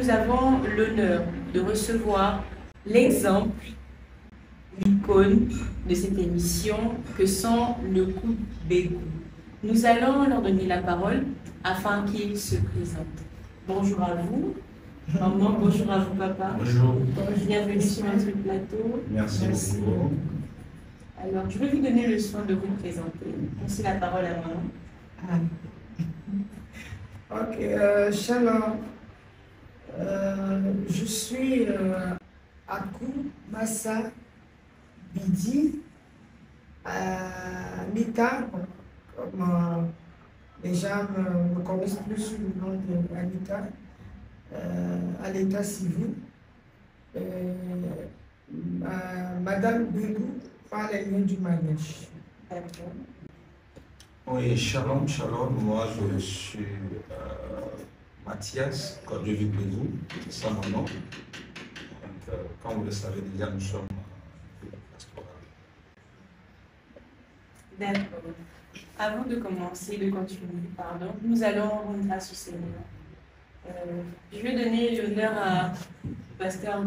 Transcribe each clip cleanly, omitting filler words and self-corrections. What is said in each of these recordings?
nous avons l'honneur de recevoir l'exemple, l'icône de cette émission que sont le couple Bégou. Nous allons leur donner la parole afin qu'ils se présentent. Bonjour à vous, maman, bonjour à vous, papa. Bonjour. Bienvenue sur notre plateau. Merci beaucoup. Alors, je vais vous donner le soin de vous présenter. Laissez la parole à maman. Ok, shalom. Je suis Akou Massa Bidi Anita, comme les gens me connaissent plus sous le nom d'Anita, à l'état civil. Madame Bégou par les liens du manège. D'accord. Oui, shalom, shalom. Moi, je suis Mathias, Kodjovi Bégou, c'est mon nom. Donc, comme vous le savez déjà, nous sommes pastoral. D'accord. Avant de commencer, de continuer, pardon, nous allons rendre grâce au Seigneur. Je vais donner l'honneur à pasteur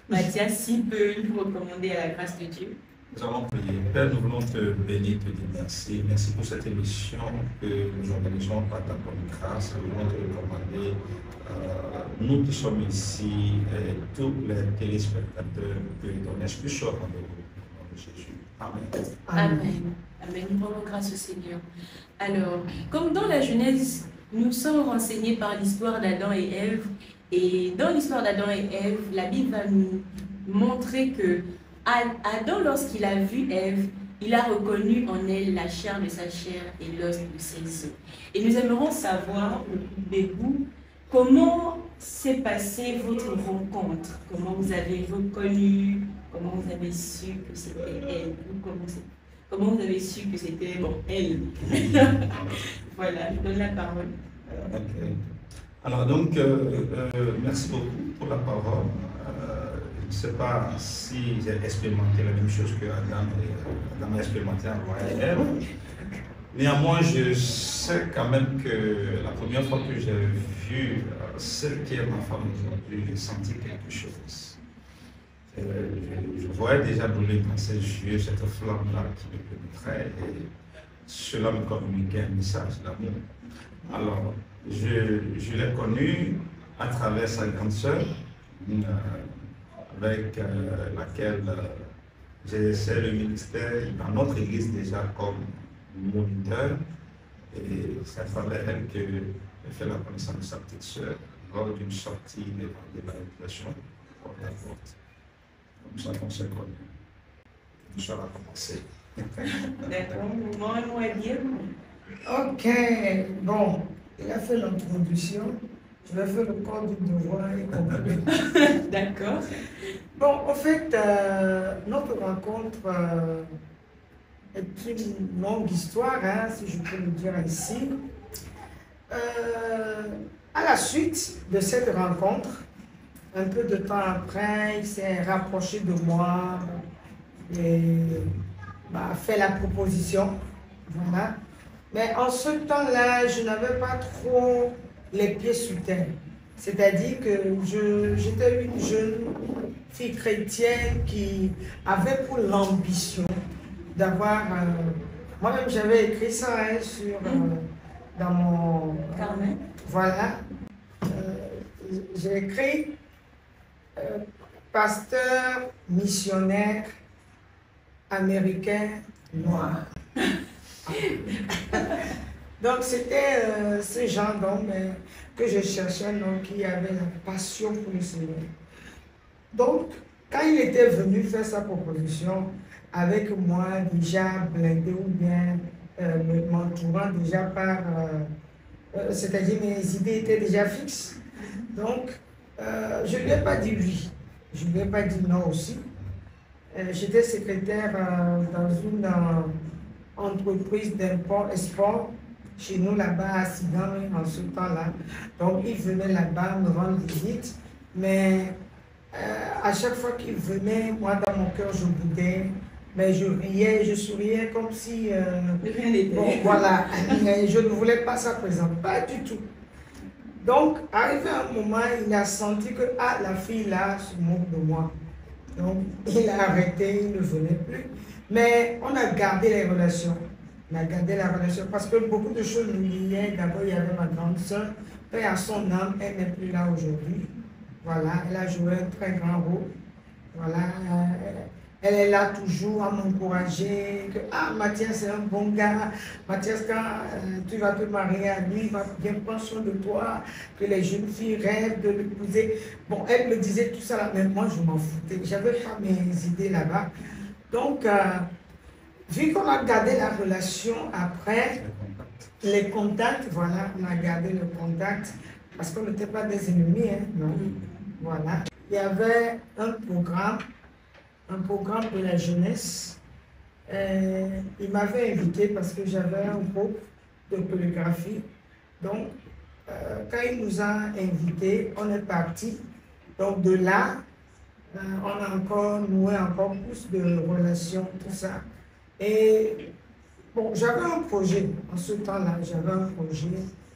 Mathias, s'il peut nous recommander à la grâce de Dieu. Nous allons prier. Père, nous voulons te bénir, te dire merci. Merci pour cette émission que nous organisons par ta bonne grâce. Nous voulons te recommander, nous qui sommes ici, et tous les téléspectateurs, que ton esprit soit en nous. Au nom de Jésus. Amen. Amen. Amen. Nous rendons grâce au Seigneur. Alors, comme dans la Genèse, nous sommes renseignés par l'histoire d'Adam et Ève. Et dans l'histoire d'Adam et Ève, la Bible va nous montrer que Adam, lorsqu'il a vu Ève, il a reconnu en elle la chair de sa chair et l'os de ses os. Et nous aimerons savoir, de vous, comment s'est passée votre rencontre, comment vous avez reconnu, comment vous avez su que c'était elle, comment vous avez su que c'était elle. Voilà, je donne la parole. Okay. Alors donc, merci beaucoup pour la parole. Je ne sais pas si j'ai expérimenté la même chose que Adam a expérimenté en roi et Ève. Néanmoins, je sais quand même que la première fois que j'ai vu celle qui est ma femme aujourd'hui, j'ai senti quelque chose. Je voyais déjà brûler dans ses yeux cette flamme-là qui me pénétrait et cela me communiquait un message d'amour. Alors, je l'ai connue à travers sa grande sœur, avec laquelle j'exerçais le ministère dans notre église déjà comme moniteur. Et c'est à travers elle que j'ai fait la connaissance de sa petite sœur lors d'une sortie de l'évaluation porte à porte. Comme ça qu'on s'est connus. Nous sommes à commencer. D'accord, un mot à dire. Ok, bon, il a fait l'introduction. Je vais faire le corps du devoir et conclure. D'accord. Bon, en fait, notre rencontre est une longue histoire, hein, si je peux le dire ainsi. À la suite de cette rencontre, un peu de temps après, il s'est rapproché de moi et m'a fait la proposition. Voilà. Mais en ce temps-là, je n'avais pas trop les pieds sous terre. C'est-à-dire que j'étais une jeune fille chrétienne qui avait pour l'ambition d'avoir... Moi-même, j'avais écrit ça hein, dans mon... Carnet. Voilà. J'ai écrit pasteur missionnaire américain noir. Donc c'était ce genre d'homme que je cherchais, donc qui avait la passion pour le Seigneur. Donc, quand il était venu faire sa proposition avec moi déjà blindé ou bien m'entourant déjà par, c'est-à-dire mes idées étaient déjà fixes. Donc, je ne lui ai pas dit oui, je ne lui ai pas dit non aussi. J'étais secrétaire dans une entreprise d'import-export chez nous là-bas à Sigan en ce temps-là. Donc il venait là-bas me rendre visite, mais à chaque fois qu'il venait, moi dans mon cœur je boudais, mais je riais, je souriais comme si... rien n'était. Bon voilà, mais je ne voulais pas sa présence, pas du tout. Donc, arrivé à un moment, il a senti que ah, la fille là se moque de moi. Donc, il a arrêté, il ne venait plus. Mais on a gardé les relations. On a gardé la relation parce que beaucoup de choses nous liaient. D'abord, il y avait ma grande soeur. Paix à son âme, elle n'est plus là aujourd'hui. Voilà, elle a joué un très grand rôle. Voilà, elle est là toujours à m'encourager. Que, ah, Mathias, c'est un bon gars. Mathias, quand tu vas te marier à lui, il va bien prendre soin de toi. Que les jeunes filles rêvent de l'épouser. Bon, elle me disait tout ça là, mais moi, je m'en foutais. Je n'avais pas mes idées là-bas. Donc, vu qu'on a gardé la relation après, les contacts, voilà, on a gardé le contact parce qu'on n'était pas des ennemis, hein, non. Voilà. Il y avait un programme de la jeunesse. Il m'avait invité parce que j'avais un groupe de polygraphie. Donc, quand il nous a invités, on est parti. Donc, de là, on a encore noué encore plus de relations, tout ça. Et bon, j'avais un projet, en ce temps-là, j'avais un projet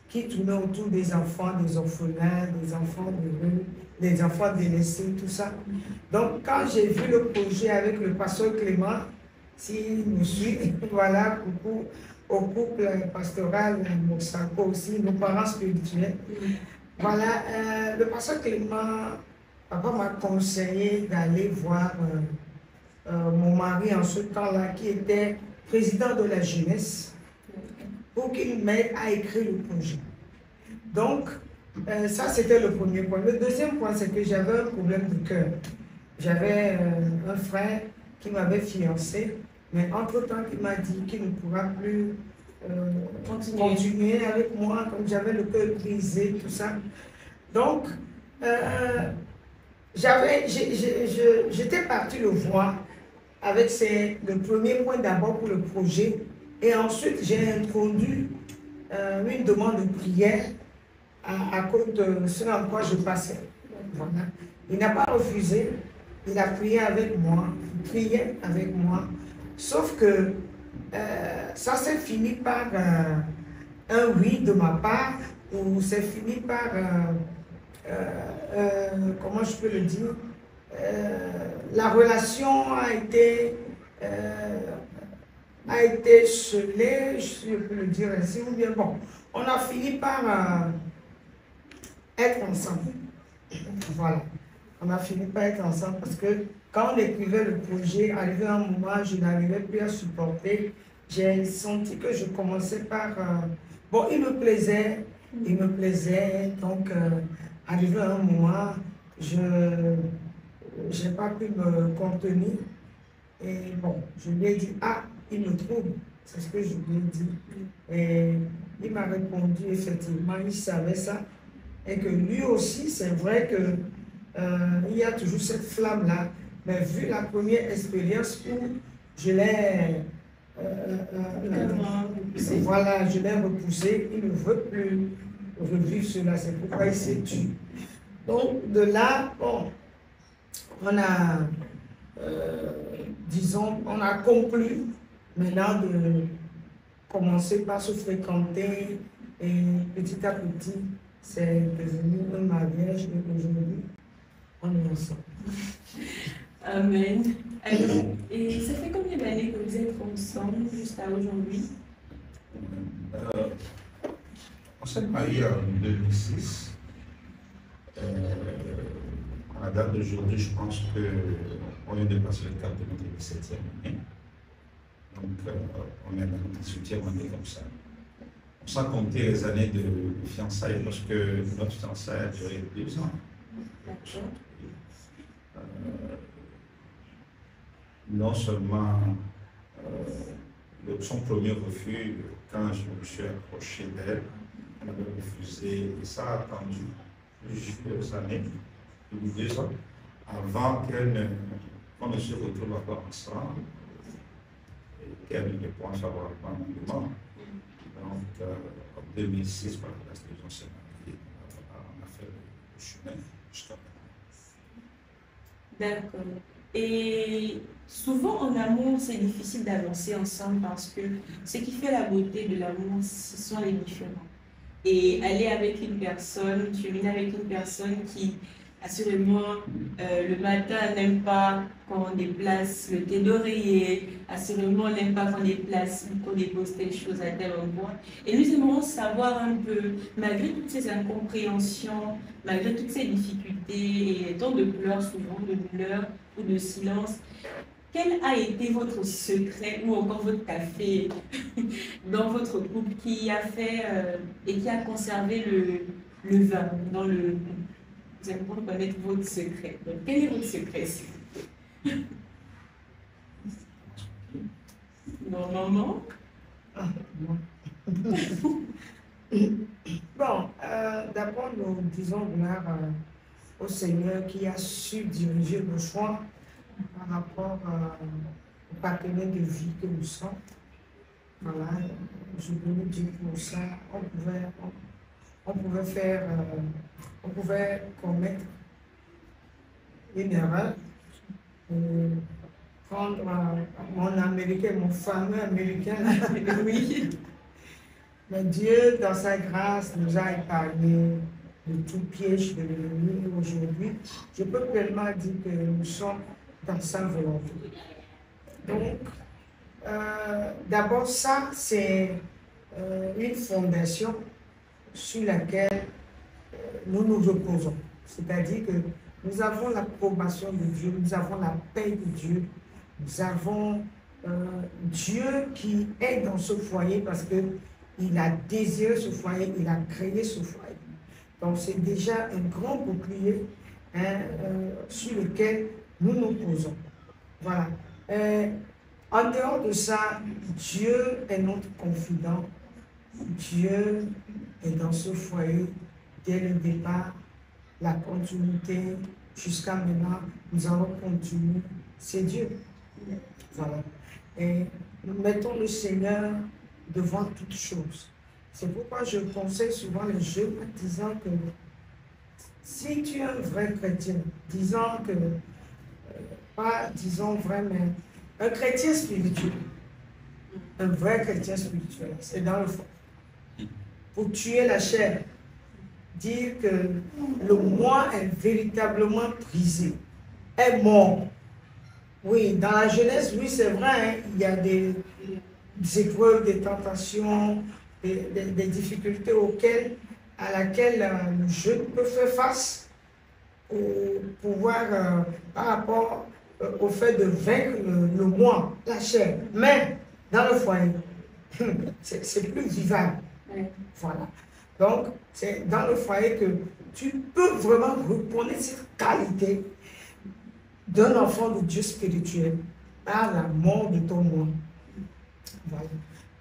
qui tournait autour des enfants, des orphelins, des enfants de rue, des enfants délaissés, tout ça. Donc, quand j'ai vu le projet avec le pasteur Clément, s'il nous suit, voilà, coucou au couple pastoral, Moussako aussi, nos parents spirituels. Voilà, le pasteur Clément, papa m'a conseillé d'aller voir mon mari en ce temps-là, qui était président de la jeunesse, pour qu'il m'aide à écrire le projet. Donc, ça c'était le premier point. Le deuxième point, c'est que j'avais un problème de cœur. J'avais un frère qui m'avait fiancé, mais entre-temps, il m'a dit qu'il ne pourra plus continuer avec moi, comme j'avais le cœur brisé, tout ça. Donc, j'étais partie le voir avec le premier point d'abord pour le projet, et ensuite j'ai introduit une demande de prière à cause de ce en quoi je passais. Voilà. Il n'a pas refusé, il a prié avec moi, il priait avec moi, sauf que ça s'est fini par un oui de ma part, ou c'est fini par, comment je peux le dire, la relation a été scellée, je peux le dire ainsi, ou bien bon, on a fini par être ensemble. Voilà, on a fini par être ensemble parce que quand on écrivait le projet, arrivé à un moment, je n'arrivais plus à supporter. J'ai senti que je commençais par... bon, il me plaisait, donc arrivé à un moment, je n'ai pas pu me contenir. Et bon, je lui ai dit, ah, il me trouve, c'est ce que je lui ai dit. Et il m'a répondu, effectivement, il savait ça. Et que lui aussi, c'est vrai que il y a toujours cette flamme-là. Mais vu la première expérience où je l'ai voilà, je l'ai repoussé, il ne veut plus revivre cela, c'est pourquoi il s'est tué. Donc de là, bon, on a, disons, on a conclu maintenant de commencer par se fréquenter et petit à petit, c'est devenu un mariage et aujourd'hui, on est ensemble. Amen. Alors, et ça fait combien d'années que vous êtes ensemble jusqu'à aujourd'hui? On s'est mariés en 2006. À la date d'aujourd'hui, je pense qu'on vient de passer le cap de notre 17e année. Donc, on est dans notre 18e année comme ça. Sans compter les années de fiançailles, parce que notre fiançailles a duré 2 ans. Non seulement son premier refus, quand je me suis approché d'elle, elle avait refusé, et ça a attendu plusieurs années, plus de 2 ans, avant qu'on ne se retrouve encore ensemble et qu'elle ne réponde favorablement à mon demande. Donc, en 2006, par la saison s'est mariée, on a fait le chemin jusqu'à maintenant. D'accord. Et souvent en amour, c'est difficile d'avancer ensemble parce que ce qui fait la beauté de l'amour, ce sont les différends. et aller avec une personne, cheminer avec une personne qui, assurément, le matin n'aime pas qu'on déplace le thé d'oreiller, assurément n'aime pas qu'on déplace ou qu'on dépose telle chose à tel endroit. Et nous aimerions savoir un peu, malgré toutes ces incompréhensions, malgré toutes ces difficultés et tant de pleurs souvent, de douleurs ou de silence, quel a été votre secret ou encore votre café dans votre couple qui a fait et qui a conservé le vin dans le couple? Nous allons connaître votre secret. Donc, quel est votre secret? Normalement. Bon, d'abord, nous disons gloire au Seigneur qui a su diriger nos choix par rapport au partenaire de vie que nous sommes. Voilà, je voulais dire pour ça, on pouvait commettre une erreur, prendre mon américain, mon fameux américain, oui. Mais Dieu, dans sa grâce, nous a épargné de tout piège de l'ennemi. Aujourd'hui, je peux pleinement dire que nous sommes dans sa volonté. Donc, d'abord, ça, c'est une fondation sur laquelle nous nous reposons. C'est-à-dire que nous avons l'approbation de Dieu, nous avons la paix de Dieu, nous avons Dieu qui est dans ce foyer parce qu'il a désiré ce foyer, il a créé ce foyer. Donc c'est déjà un grand bouclier sur lequel nous nous posons. Voilà. En dehors de ça, Dieu est notre confident. Dieu est dans ce foyer dès le départ, la continuité jusqu'à maintenant. Nous allons continuer. C'est Dieu. Voilà. Et nous mettons le Seigneur devant toutes choses. C'est pourquoi je conseille souvent les jeunes en disant que si tu es un vrai chrétien, disons que, pas disons vrai, mais un chrétien spirituel, un vrai chrétien spirituel, c'est dans le fond. Pour tuer la chair, dire que le moi est véritablement brisé, est mort. Oui, dans la jeunesse, oui, c'est vrai, hein, il y a des épreuves, des tentations, des difficultés à laquelle le jeune peut faire face pour pouvoir, par rapport au fait de vaincre le moi, la chair. Mais dans le foyer, c'est plus vivable. Voilà. Donc, c'est dans le foyer que tu peux vraiment reconnaître cette qualité d'un enfant de Dieu spirituel par la mort de ton moi. Voilà.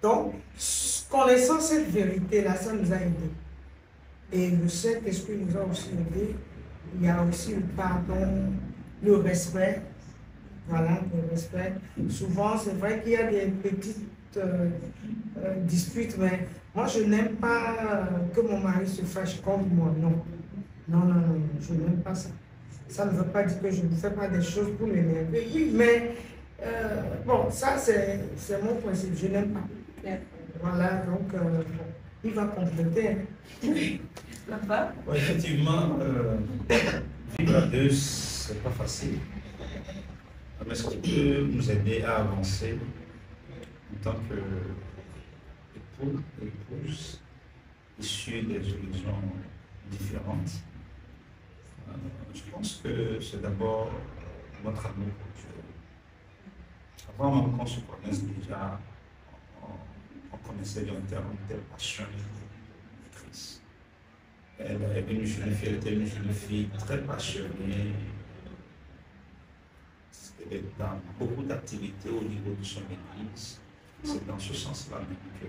Donc, connaissant cette vérité-là, ça nous a aidés. Et le Saint-Esprit nous a aussi aidés. Il y a aussi le pardon, le respect. Voilà, le respect. Souvent, c'est vrai qu'il y a des petites disputes, mais moi, je n'aime pas que mon mari se fâche contre moi. Non. Non, non, non, je n'aime pas ça. Ça ne veut pas dire que je ne fais pas des choses pour l'énerver. Oui, mais bon, ça, c'est mon principe. Je n'aime pas. Voilà, donc, il va compléter. Papa? Ouais, effectivement, vivre à deux, c'est pas facile. Mais ce qui peut nous aider à avancer en tant qu'époux et épouse issus des horizons différentes, je pense que c'est d'abord notre amour pour Dieu. Avant même qu'on se connaisse déjà, on connaissait une telle passion pour Christ. Elle était une jeune fille très passionnée. Elle est dans beaucoup d'activités au niveau de son église. C'est dans ce sens-là même que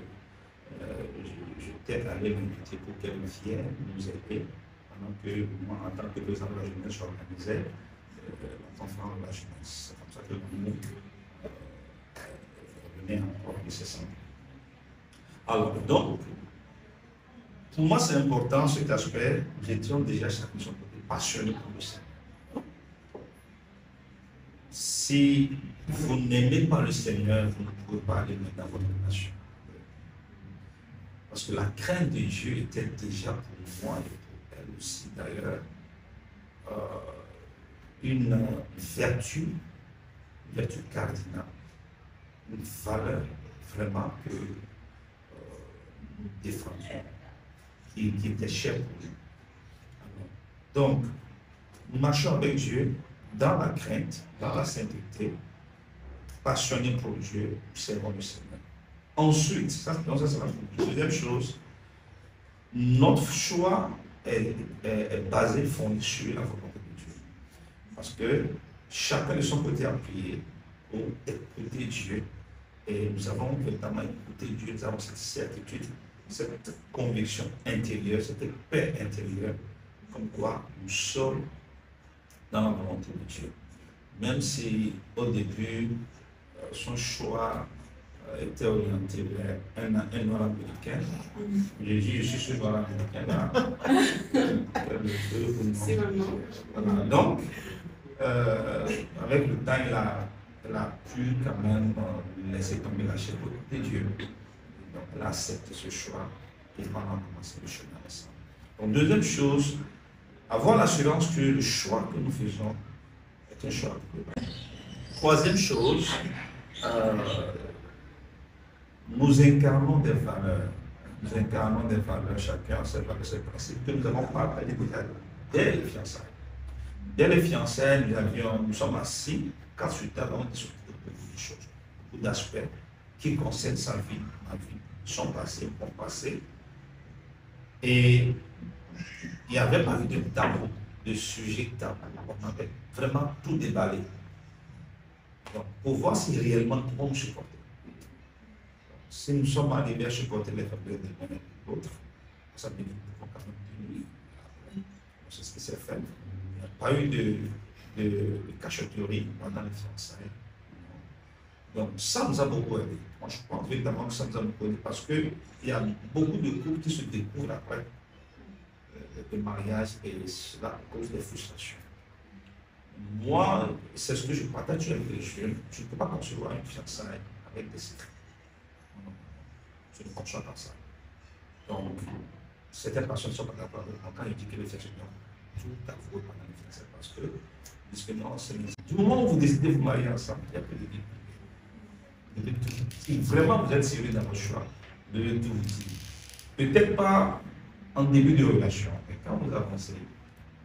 je t'ai allé m'inviter pour qu'elle vienne nous aider, pendant que moi, en tant que président de la jeunesse, j'organisais l'enfant de la jeunesse. C'est comme ça que nous venait encore nécessairement. Alors, donc, pour moi, c'est important cet aspect. Nous étions déjà chacun de son côté passionnés pour le Seigneur. Si vous n'aimez pas le Seigneur, vous ne pouvez pas aller dans votre nation. Parce que la crainte de Dieu était déjà pour moi et pour elle aussi d'ailleurs une vertu cardinale, une valeur vraiment que nous défendions, qui était chère pour nous. Donc, nous marchons avec Dieu dans la crainte, dans la sainteté, passionnés pour Dieu, servons le Seigneur. Ensuite, ça c'est la deuxième chose, notre choix est basé, fondé sur la volonté de Dieu. Parce que chacun de son côté a prié pour écouter Dieu. Et nous avons véritablement écouté Dieu, nous avons cette certitude, cette conviction intérieure, cette paix intérieure, comme quoi nous sommes dans la volonté de Dieu. Même si au début, son choix était orienté vers un noir américain. J'ai dit, je suis ce noir américain-là. C'est vraiment. Voilà. Donc, avec le temps, elle a pu quand même laisser tomber la chair de Dieu. Donc, elle a accepté ce choix et vraiment commencé le chemin ensemble. Donc, deuxième chose, avoir l'assurance que le choix que nous faisons est un choix. Troisième chose, nous incarnons des valeurs. Nous incarnons des valeurs, chacun ses valeurs, ses principes que nous avons partagé dès les fiançailles. Dès les fiançailles, nous sommes assis, 4 sur table, on discute de beaucoup de choses, beaucoup d'aspects qui concernent sa vie, ma vie, son passé, mon passé. Et il n'y avait pas eu de tabou, de sujet tabou. On avait vraiment tout déballé. Donc, pour voir si réellement on nous supportait. Si nous sommes arrivés à supporter les faiblesses de l'un et de l'autre, ça veut dire que nous pouvons quand même dire oui. C'est ce qui s'est fait. Il n'y a pas eu de cachotterie pendant les fiançailles. Donc, ça nous a beaucoup aidé. Moi, je pense évidemment que ça nous a beaucoup aidé parce qu'il y a beaucoup de couples qui se découvrent après le mariage et cela à cause des frustrations. Moi, c'est ce que je partage avec les jeunes. Je ne peux pas concevoir une fiançaille avec des secrets. Je ne conçois pas ça. Donc, certaines personnes sont pas capables. Quand ils disent que les fiançailles sont tout avoué pendant les fiançailles parce que disent que non, c'est du moment où vous décidez de vous marier ensemble, il n'y a plus de vie. Si vraiment vous êtes sérieux dans votre choix, vous devez tout vous dire. Peut-être pas en début de relation, mais quand vous avancez,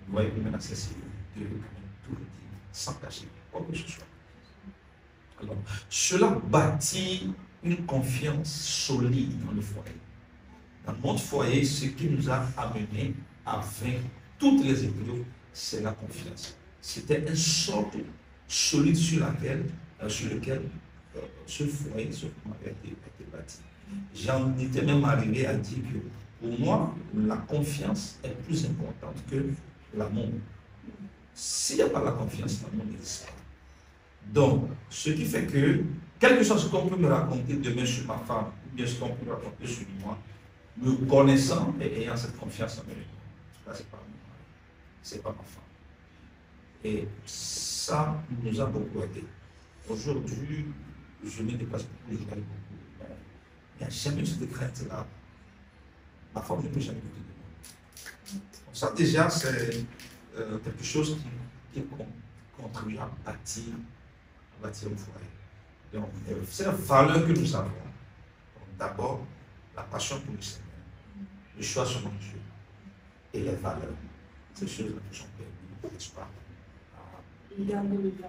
vous voyez que maintenant c'est sérieux. Vous devez tout vous dire, sans cacher quoi que ce soit. Alors, cela bâtit une confiance solide dans le foyer. Dans notre foyer, ce qui nous a amené à vaincre toutes les épreuves, c'est la confiance. C'était un socle solide sur lequel ce foyer, ce foyer a été bâti. J'en étais même arrivé à dire que pour moi, la confiance est plus importante que l'amour. S'il n'y a pas la confiance, l'amour n'existe pas. Donc, ce qui fait que, quelque chose qu'on peut me raconter demain sur ma femme, ou bien ce qu'on peut me raconter sur moi, me connaissant et ayant cette confiance en moi, c'est pas ma femme. Et ça nous a beaucoup aidé. Aujourd'hui, je me déplace beaucoup, je travaille beaucoup. Il n'y a jamais cette crainte-là. Ma femme ne peut jamais douter de moi. Ça, déjà, c'est quelque chose qui contribue à bâtir le foyer. Donc, c'est la valeur que nous avons. D'abord, la passion pour le Seigneur, le choix sur mon Dieu et les valeurs. Ces choses-là nous sont permis, n'est-ce pas? Garder le plan.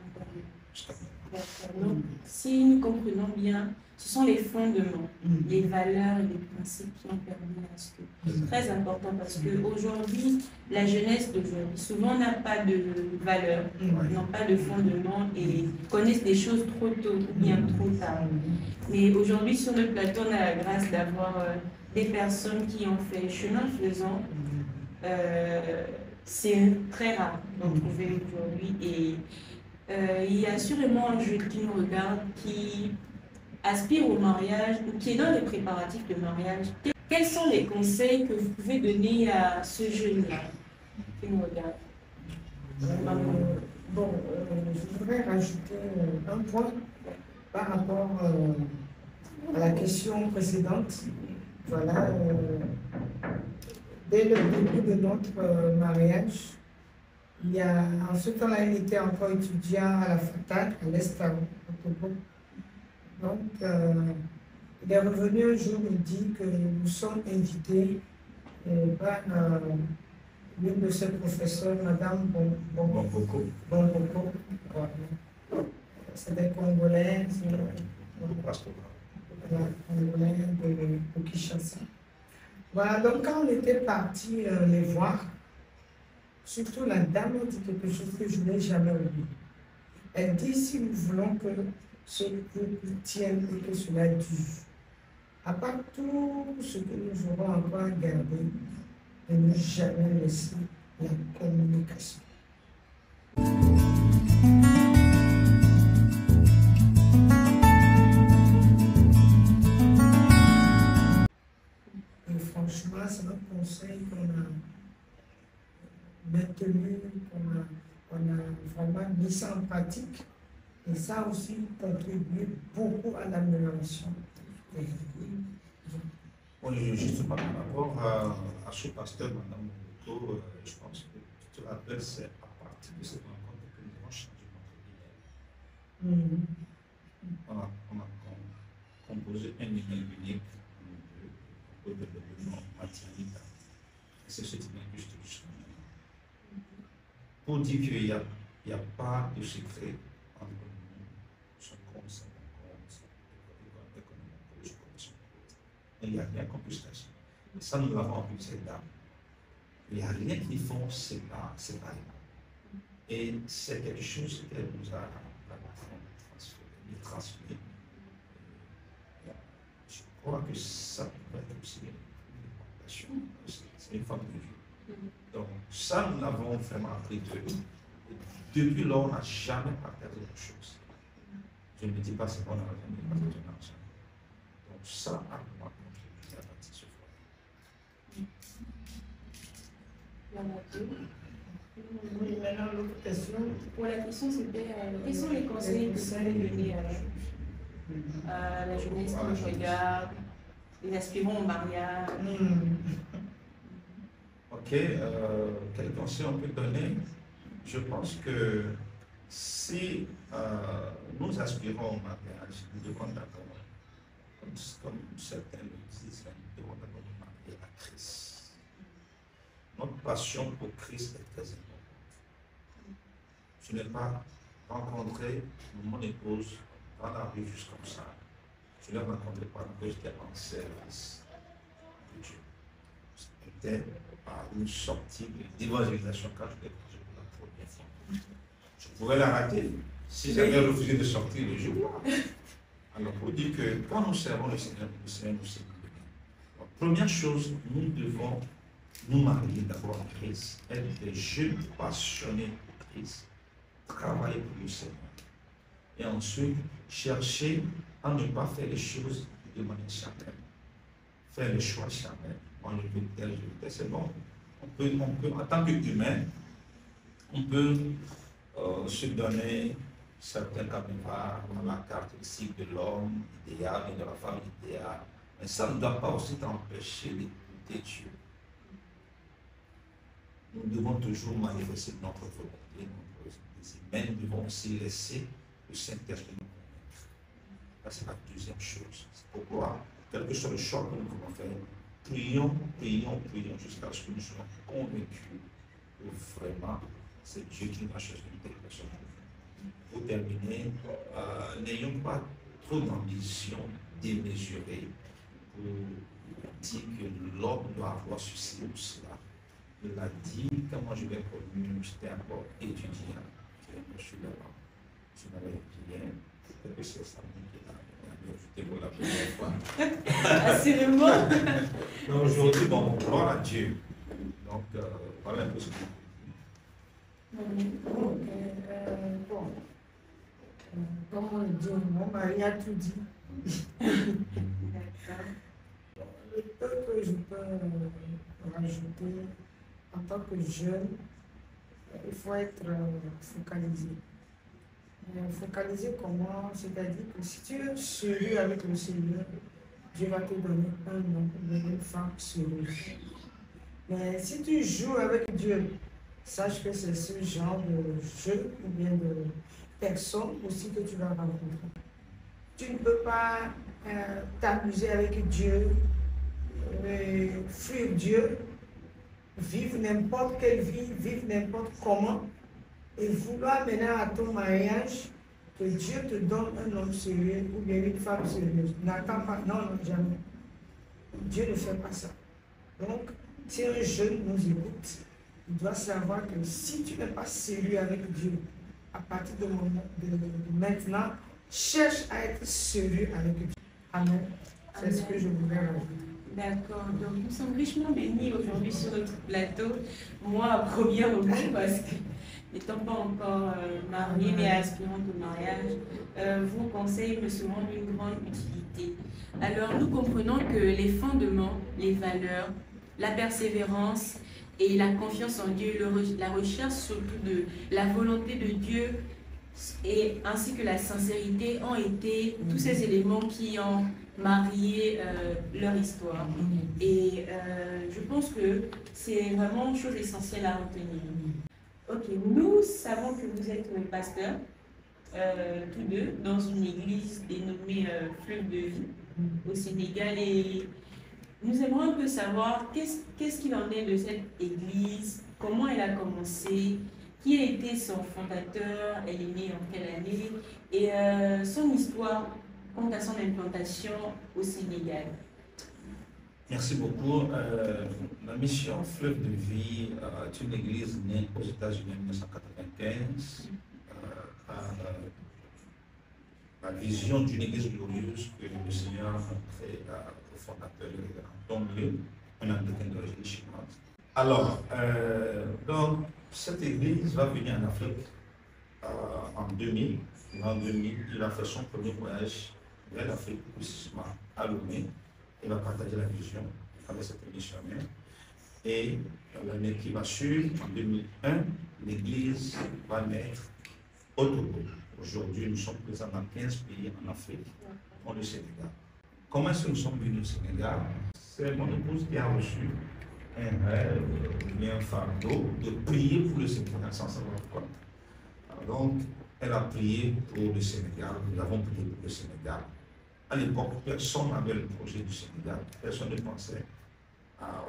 Donc, si nous comprenons bien, ce sont les fondements, les valeurs et les principes qui ont permis à ce que. C'est très important parce qu'aujourd'hui, la jeunesse d'aujourd'hui, souvent n'a pas de valeurs, n'ont pas de fondements et connaissent des choses trop tôt ou bien trop tard. Mais aujourd'hui, sur le plateau, on a la grâce d'avoir des personnes qui ont fait chemin faisant. C'est très rare d'en trouver aujourd'hui et il y a sûrement un jeune qui nous regarde, qui aspire au mariage ou qui est dans les préparatifs de mariage. Quels sont les conseils que vous pouvez donner à ce jeune-là qui nous regarde? Je voudrais rajouter un point par rapport à la question précédente. Voilà, dès le début de notre mariage, en ce temps-là, il était encore étudiant à la fac à l'Est, à Togo. Donc, il est revenu un jour, il dit que nous sommes invités par l'une de ses professeurs, Madame Bomboko. Bomboko. C'est des Congolais, Congolais de Kinshasa. Voilà, donc quand on était parti les voir, surtout la dame a dit quelque chose que je n'ai jamais oublié. Elle dit, si nous voulons que ce couple tienne et que cela dure, à part tout ce que nous aurons encore à garder, de ne jamais laisser la communication. Et franchement, c'est un conseil qu'on a maintenu, qu'on a vraiment mis ça en pratique. Et ça a aussi contribué beaucoup à l'amélioration. Oui, justement, par rapport à ce pasteur, Madame Mobuto, je pense que tu te rappelles, c'est à partir de cette rencontre que nous avons changé notre email. On a composé un email unique au niveau de l'union Matinita. Et c'est ce email que je te dis. Pour dire qu'il n'y a pas de secret entre nous, son compte, c'est mon compte, il n'y a rien qu'on puisse cacher. Ça, nous l'avons appris cette dame. Il n'y a rien qui font séparément. Et c'est quelque chose qu'elle nous a transmis. Je crois que ça peut être aussi une passion. C'est une femme de Dieu. Donc, ça, nous l'avons vraiment appris d'eux. Depuis lors, on n'a jamais partagé autre chose. Je ne me dis pas c'est bon, on n'a jamais partagé ensemble. Donc, ça, à moi, contribué à partir de ce Oui, maintenant, l'autre question. Pour la question, c'était quels sont les conseils que vous allez donner à la jeunesse qui nous regarde, les aspirants au mariage? Ok, quel conseil on peut donner? Je pense que si nous aspirons au mariage, nous devons d'abord, comme certains le disent, nous devons d'abord nous marier à Christ. Notre passion pour Christ est très importante. Je n'ai pas rencontré mon épouse dans la rue juste comme ça. Je l'ai rencontrée pendant que j'étais en service de Dieu. C'était par une sortie d'évangélisation quand je l'ai congé pour la première fois. Je pourrais la rater si j'avais refusé de sortir le jour. Alors, pour dire que quand nous servons le Seigneur nous servons. La première chose, nous devons nous marier d'abord à Christ, être des jeunes passionnés pour Christ, travailler pour le Seigneur. Et ensuite, chercher à ne pas faire les choses de manière charnelle. Faire les choix charnels. Moi, je veux tel, c'est bon. On peut, en tant qu'humain, on peut se donner certains caméras dans la caractéristique de l'homme idéal et de la femme idéale. Mais ça ne doit pas aussi t'empêcher d'écouter Dieu. Nous devons toujours manifester notre volonté, notre désir. Mais nous devons aussi laisser le Saint-Esprit nous convaincre. Ça, c'est la deuxième chose. C'est pourquoi, quel que soit le choix que nous pouvons faire, prions jusqu'à ce que nous soyons convaincus que vraiment c'est Dieu qui va chercher une telle personne. Pour terminer, n'ayons pas trop d'ambition démesurée pour dire que l'homme doit avoir ceci ou cela. Il l'a dit, quand moi je l'ai connu, j'étais encore étudiant. Je suis là-bas. Je n'avais rien. Peut-être que c'est ça qui est là. Je t'ai pour la première fois. Assurément. Donc aujourd'hui, bon, gloire à Dieu. Donc voilà un peu ce que Bon, comme on dit, mon mari a tout dit. Le peu que je peux rajouter, en tant que jeune, il faut être focalisé. Focalisé comment? C'est-à-dire que si tu es sérieux avec le Seigneur, Dieu va te donner un homme ou une femme sérieuse. Mais si tu joues avec Dieu, sache que c'est ce genre de jeu ou bien de personne aussi que tu vas rencontrer. Tu ne peux pas t'amuser avec Dieu, fuir Dieu, vivre n'importe quelle vie, vivre n'importe comment et vouloir mener à ton mariage que Dieu te donne un homme sérieux ou bien une femme sérieuse. N'attends pas, non, non, jamais. Dieu ne fait pas ça. Donc, si un jeune nous écoute, il doit savoir que si tu n'es pas sérieux avec Dieu, à partir de maintenant, cherche à être sérieux avec Dieu. Amen. C'est ce que je voulais rajouter. D'accord, donc nous sommes richement bénis aujourd'hui sur notre plateau. Moi, à première aussi, parce que n'étant pas encore mariée, mais aspirante au mariage, vos conseils me seront d'une grande utilité. Alors, nous comprenons que les fondements, les valeurs, la persévérance et la confiance en Dieu, la recherche surtout de la volonté de Dieu et ainsi que la sincérité ont été tous ces éléments qui ont marié leur histoire. Et je pense que c'est vraiment une chose essentielle à retenir. Ok, nous savons que vous êtes pasteurs, tous deux, dans une église dénommée Fleuve de Vie au Sénégal. Et nous aimerions un peu savoir qu'est-ce qu'il en est de cette église, comment elle a commencé, qui a été son fondateur, elle est née en quelle année, et son histoire quant à son implantation au Sénégal. Merci beaucoup. La mission Fleuve de Vie est une église née aux États-Unis en 1995 par la vision d'une église glorieuse que le Seigneur a fait au fondateur, le révérend Tom Liu, un Américain d'origine chinoise. Alors, donc, cette église va venir en Afrique en 2000. En 2000, il a fait son premier voyage vers l'Afrique, précisément à Lomé. Il va partager la vision avec cette missionnaire. Et l'année qui va suivre, en 2001, l'église va naître au Togo. Aujourd'hui, nous sommes présents dans 15 pays en Afrique, dont le Sénégal. Comment est-ce que nous sommes venus au Sénégal? C'est mon épouse qui a reçu un rêve, un fardeau de prier pour le Sénégal sans savoir quoi. Donc, elle a prié pour le Sénégal, nous avons prié pour le Sénégal. À l'époque, personne n'avait le projet du Sénégal, personne ne pensait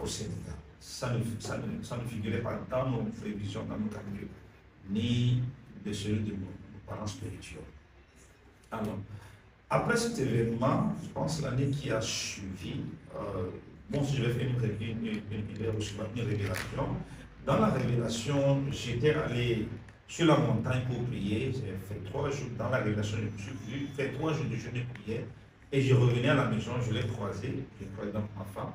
au Sénégal. Ça ne figurait pas dans nos prévisions, dans nos calculs, ni de celui de nos parents spirituels. Alors, après cet événement, je pense l'année qui a suivi, bon, si je vais faire une révélation. Dans la révélation, j'étais allé sur la montagne pour prier. J'ai fait 3 jours dans la révélation, je me suis venu faire 3 jours de jeûne et prière. Et je revenais à la maison, je l'ai croisé, j'ai croisé donc ma femme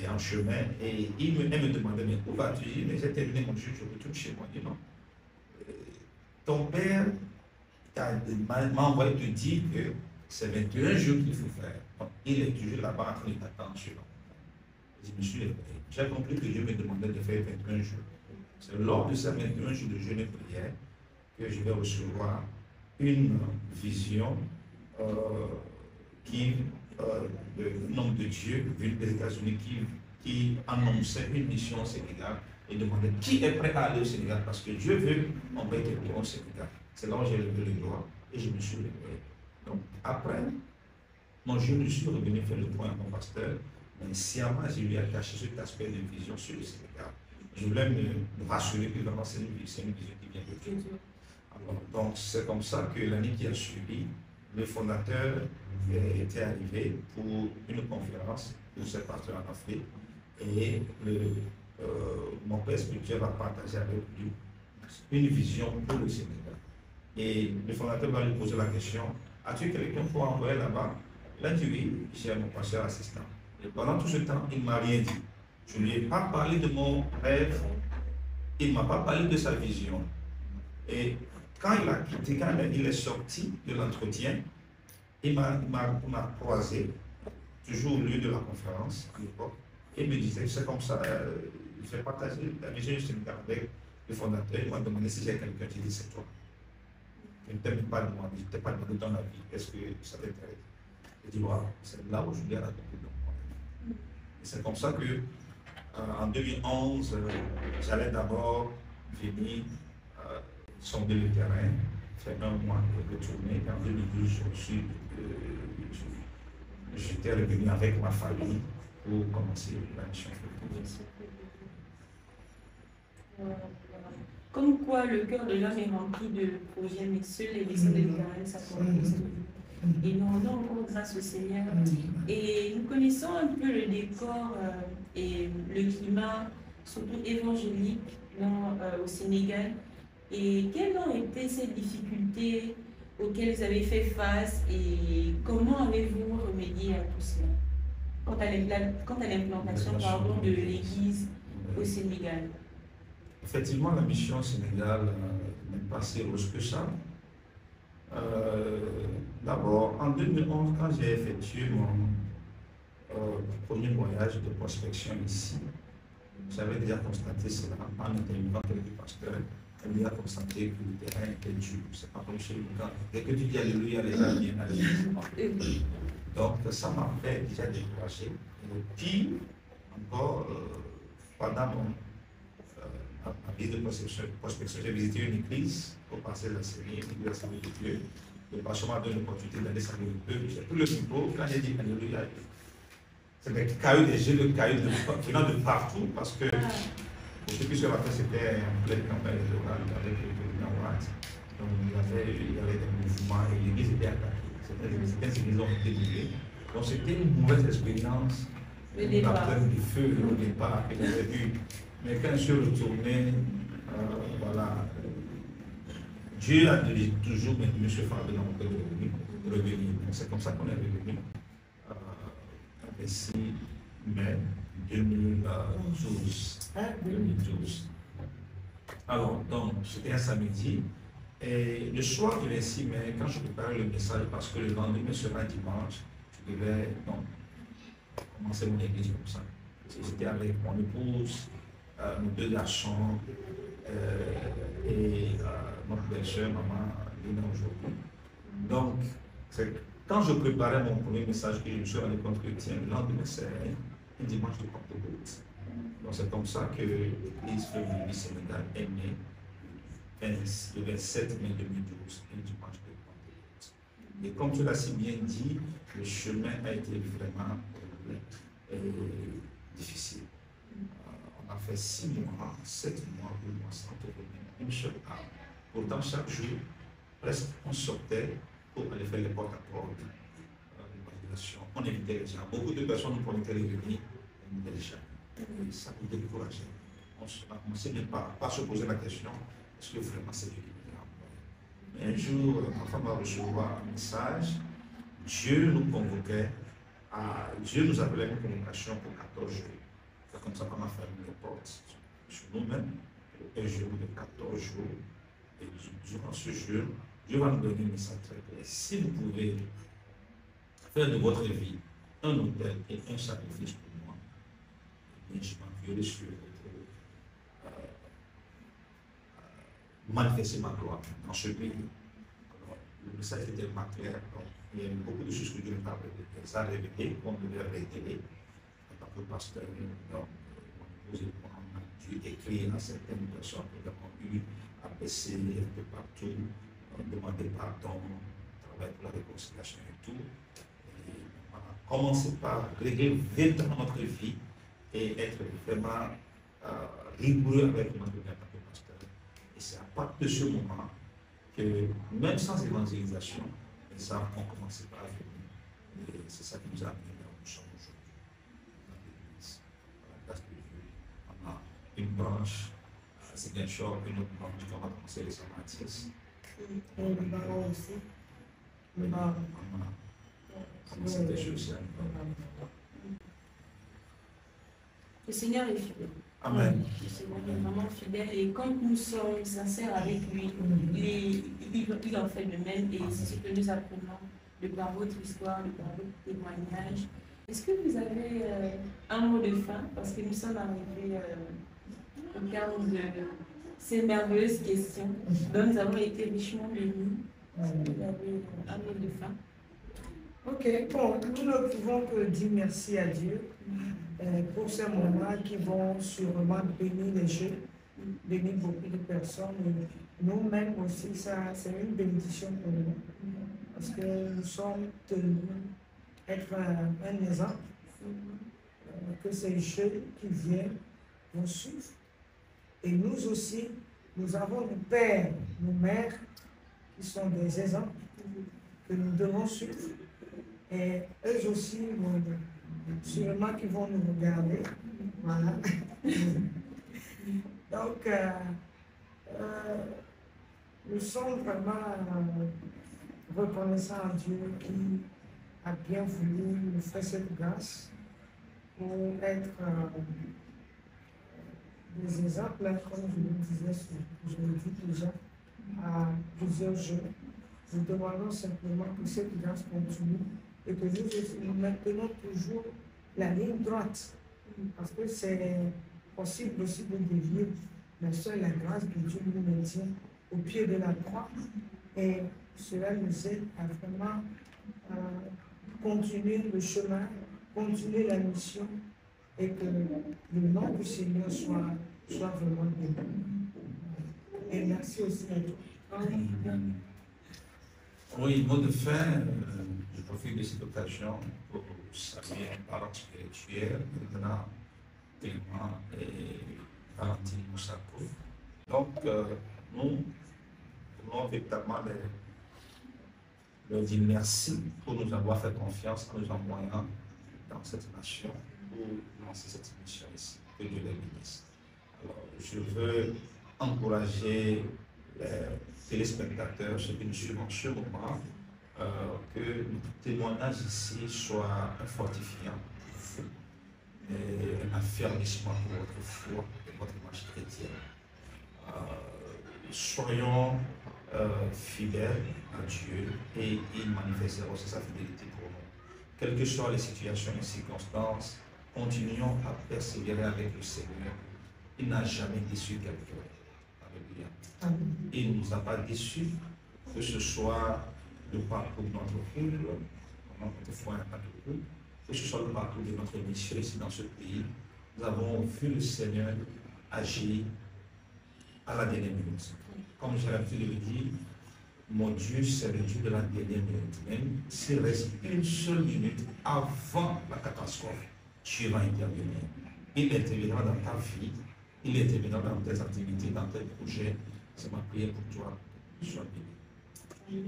en chemin. Et elle me demandait, mais où vas-tu? Mais j'ai terminé mon jeûne, je retourne chez moi. Il dit non. Ton père m'a envoyé te dire que c'est 21 jours qu'il faut faire. Donc, il est toujours là-bas en train de t'attendre sur la montagne. Je me suis réveillé. J'ai compris que Dieu me demandait de faire 21 jours. C'est lors de ces 21 jours de jeûne et prière que je vais recevoir une vision le nom de Dieu venu des États-Unis qui annonçait une mission au Sénégal et demandait qui est prêt à aller au Sénégal parce que Dieu veut envoyer quelqu'un au Sénégal. C'est là où j'ai levé le doigt et je me suis levé. Donc après, non, je ne suis revenu faire le point à mon pasteur, mais sciemment, je lui ai caché cet aspect de vision sur le Sénégal. Je voulais me rassurer que vraiment c'est une vision qui vient de Dieu. Alors, donc c'est comme ça que l'année qui a suivi, le fondateur était arrivé pour une conférence pour ses pasteurs en Afrique et mon père spirituel va partager avec lui une vision pour le Sénégal. Et le fondateur va lui poser la question, as-tu quelqu'un pour envoyer là-bas? Il a dit oui, j'ai mon pasteur assistant. Et pendant tout ce temps, il ne m'a rien dit. Je ne lui ai pas parlé de mon rêve, il ne m'a pas parlé de sa vision. Et quand il a quitté, quand il est sorti de l'entretien, il m'a croisé, toujours au lieu de la conférence à l'époque, et il me disait, c'est comme ça, il fait partager la vision du Sénégal avec le fondateur. Il m'a demandé si j'ai quelqu'un, j'ai dit c'est toi. Je ne t'ai pas demandé, je ne t'ai pas demandé dans la vie, est-ce que ça t'intéresse? J'ai dit, voilà, c'est là où Julien a compris le problème. Et c'est comme ça que, en 2011, j'allais d'abord venir sonder le terrain, faire un mois de retourner. Et en 2012, j'étais revenu avec ma famille pour commencer la mission. Comme quoi le cœur de l'homme est rempli de projets, mais seuls les missions de l'Éternel s'accomplissent. Et nous rendons encore grâce au Seigneur. Et nous connaissons un peu le décor et le climat, surtout évangélique, au Sénégal. Et quelles ont été ces difficultés auxquelles vous avez fait face et comment avez-vous remédié à tout cela quant à l'implantation de l'Église au Sénégal? Effectivement, la mission au Sénégal n'est pas si rose que ça. D'abord, en 2011, quand j'ai effectué mon premier voyage de prospection ici, j'avais déjà constaté cela en interviewant quelques pasteurs. J'avais déjà constaté que le terrain était dur. C'est pas comme chez nous. Dès que tu dis Alléluia, les gens viennent Alléluia. Donc, ça m'a fait déjà décourager. Et puis, encore, pendant ma vie de prospection, j'ai visité une église pour passer la série, une église de Dieu. Le pasteur m'a donné l'opportunité d'aller saluer le peuple. J'ai pris le micro, quand j'ai dit Alléluia, c'est des cailloux, des jets de cailloux venant de partout, parce que je sais plus ce matin, c'était en pleine campagne électorale avec le président Ouad. Donc il y avait des mouvements et l'église était attaquée. Certaines églises ont été brûlées. Donc c'était une mauvaise expérience, une baptême du feu au départ que j'avais vu. Mais quand je suis retourné, voilà, Dieu a toujours maintenu M. Fabien dans mon cœur de revenir. C'est comme ça qu'on est revenu. Ici, mai 2012. Alors, donc, c'était un samedi. Et le soir du 26 mai, quand je préparais le message, parce que le lendemain sera dimanche, je devais donc commencer mon église comme ça. J'étais avec mon épouse, nos deux garçons et notre belle-sœur, maman, Lina aujourd'hui. Donc, quand je préparais mon premier message que je me suis rendu compte que tiens, le lendemain c'est un dimanche de Pentecôte. Donc c'est comme ça que l'Église féminine du Sénégal est née le 27 mai 2012, un dimanche de Pentecôte. Et comme tu l'as si bien dit, le chemin a été vraiment difficile. On a fait 6 mois, 7 mois, 8 mois sans revenir une seule âme. Pourtant, chaque jour, presque on sortait pour aller faire les porte-à-porte de l'évangélisation. On invitait les gens. Beaucoup de personnes nous prenaient les venir, on invitait les gens. Et ça nous décourageait. On a commencé même pas à se poser la question, est-ce que vraiment c'est Dieu qui nous a envoyé? Un jour, ma femme a reçu un message, Dieu nous convoquait, Dieu nous appelait à une convocation pour 14 jours. C'est comme ça qu'on a fermé les portes sur nous-mêmes, un jour de 14 jours. Et durant ce jour, Dieu va nous donner un message très clair. Si vous pouvez faire de votre vie un hôtel et un sacrifice pour moi, et je m'envierai sur votre manifester ma gloire dans ce pays. Alors, le message était tellement clair. Donc, il y a eu beaucoup de choses que Dieu nous a révélées, qu'on devait révéler en tant que pasteur. Donc, on a dû écrire à certaines personnes qui ont eu à baisser un peu partout, demander pardon, travailler pour la réconciliation et tout. Et on a commencé par régler véritablement notre vie et être vraiment rigoureux avec notre vie en tant que pasteur. Et c'est à partir de ce moment que, même sans évangélisation, les âmes ont commencé par venir. Et c'est ça qui nous a amené là où nous sommes aujourd'hui, dans l'église, à la place de Dieu. On a une branche, c'est bien sûr, une autre branche qui va commencer les Saint-Mathias. Et le baron aussi. Le baron. C'est des choses. Le Seigneur est fidèle. Amen. Le Seigneur est vraiment fidèle et quand nous sommes sincères avec lui, il en fait de même et c'est ce que nous apprenons de par votre histoire, de par votre témoignage. Est-ce que vous avez un mot de fin? Parce que nous sommes arrivés au terme de ces merveilleuses questions dont nous avons été richement bénis. Est-ce que vous avez un mot de fin? Ok, bon, nous ne pouvons que dire merci à Dieu pour ces moments qui vont sûrement bénir les jeunes, bénir beaucoup de personnes. Et nous-mêmes aussi, ça, c'est une bénédiction pour nous. Parce que nous sommes tenus être un exemple que ces jeunes qui viennent vont suivre. Et nous aussi, nous avons nos pères, nos mères qui sont des exemples que nous devons suivre. Et eux aussi, sûrement qui vont nous regarder. Voilà. Donc, nous sommes vraiment reconnaissants à Dieu qui a bien voulu nous faire cette grâce pour être des exemples, comme je le disais, je le dis déjà à plusieurs jeunes. Nous demandons simplement que cette grâce continue et que nous aussi, nous maintenons toujours la ligne droite. Parce que c'est possible aussi de dévier, mais seule la grâce de Dieu nous maintient au pied de la croix. Et cela nous aide à vraiment continuer le chemin, continuer la mission et que le nom du Seigneur soit vraiment béni. Et merci aussi à toi. Oui, mot de fin, je profite de cette occasion pour saluer un parent spirituel, maintenant Clément et Valentine Moussako. Donc, nous voulons véritablement leur dire merci pour nous avoir fait confiance en nous envoyant dans cette nation pour lancer cette mission ici. Que Dieu les bénisse. Alors, je veux encourager les téléspectateurs, ceux qui nous suivent en ce moment, que notre témoignage ici soit un fortifiant pour vous et un affermissement pour votre foi et votre marche chrétienne. Soyons fidèles à Dieu et il manifestera aussi sa fidélité pour nous. Quelles que soient les situations et les circonstances, continuons à persévérer avec le Seigneur. Il n'a jamais déçu quelqu'un. Alléluia. Il ne nous a pas déçus, que ce soit le parcours de notre couple, notre foi et notre couple, que ce soit le parcours de notre mission ici dans ce pays. Nous avons vu le Seigneur agir à la dernière minute. Comme j'ai l'habitude de le dire, mon Dieu, c'est le Dieu de la dernière minute. Même s'il reste une seule minute avant la catastrophe, Dieu va intervenir. Il interviendra dans ta vie, il interviendra dans tes activités, dans tes projets. C'est ma prière pour toi. Sois béni.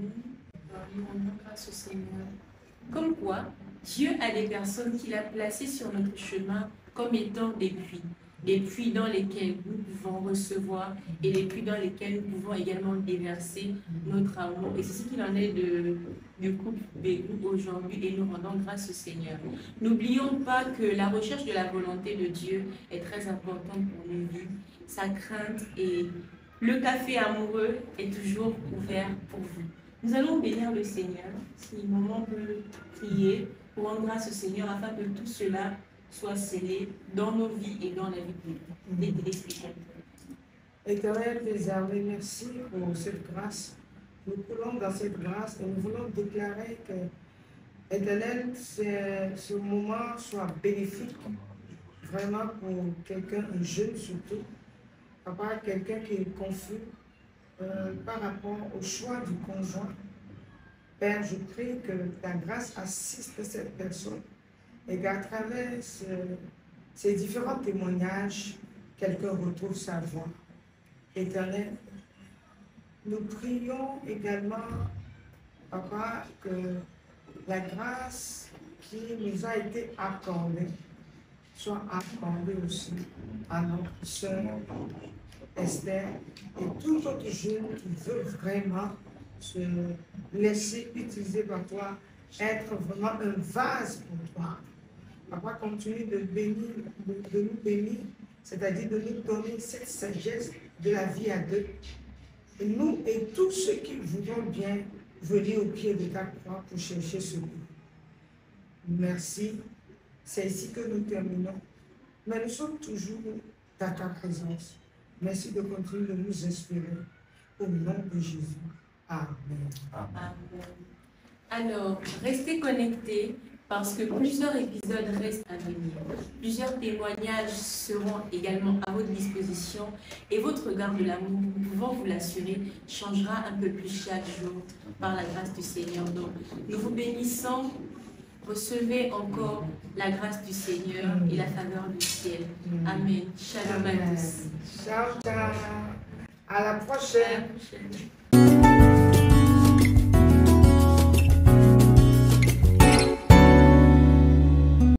Nous rendons grâce au Seigneur. Comme quoi, Dieu a des personnes qu'il a placées sur notre chemin comme étant des puits dans lesquels nous pouvons recevoir et des puits dans lesquels nous pouvons également déverser notre amour. Et c'est ce qu'il en est du couple Bégou aujourd'hui et nous rendons grâce au Seigneur. N'oublions pas que la recherche de la volonté de Dieu est très importante pour nos vies, sa crainte et le café amoureux est toujours ouvert pour vous. Nous allons bénir le Seigneur, si le moment peut prier pour rendre grâce au Seigneur afin que tout cela soit scellé dans nos vies et dans la vie des téléspectateurs. Éternel préservé, merci pour cette grâce. Nous coulons dans cette grâce et nous voulons déclarer que, Éternel, ce moment soit bénéfique, vraiment pour quelqu'un, un jeune surtout, papa, quelqu'un qui est confus par rapport au choix du conjoint. Père, je prie que ta grâce assiste cette personne et qu'à travers ces différents témoignages, quelqu'un retrouve sa voie. Éternel, nous prions également, papa, que la grâce qui nous a été accordée soit accordée aussi à notre sœur Esther et tout autre jeune qui veut vraiment se laisser utiliser par toi, être vraiment un vase pour toi. Papa, continue de nous bénir, c'est-à-dire de nous donner cette sagesse de la vie à deux. Et nous et tous ceux qui voudront bien venir au pied de ta croix pour chercher ce but. Merci. C'est ici que nous terminons. Mais nous sommes toujours dans ta présence. Merci de continuer de nous inspirer. Au nom de Jésus. Amen. Amen. Alors, restez connectés parce que plusieurs épisodes restent à venir. Plusieurs témoignages seront également à votre disposition et votre regard de l'amour, nous pouvons vous l'assurer, changera un peu plus chaque jour par la grâce du Seigneur. Donc, nous vous bénissons. Recevez encore la grâce du Seigneur et la faveur du ciel. Amen. Shalom à tous. Ciao, ciao. À la À la prochaine. prochaine.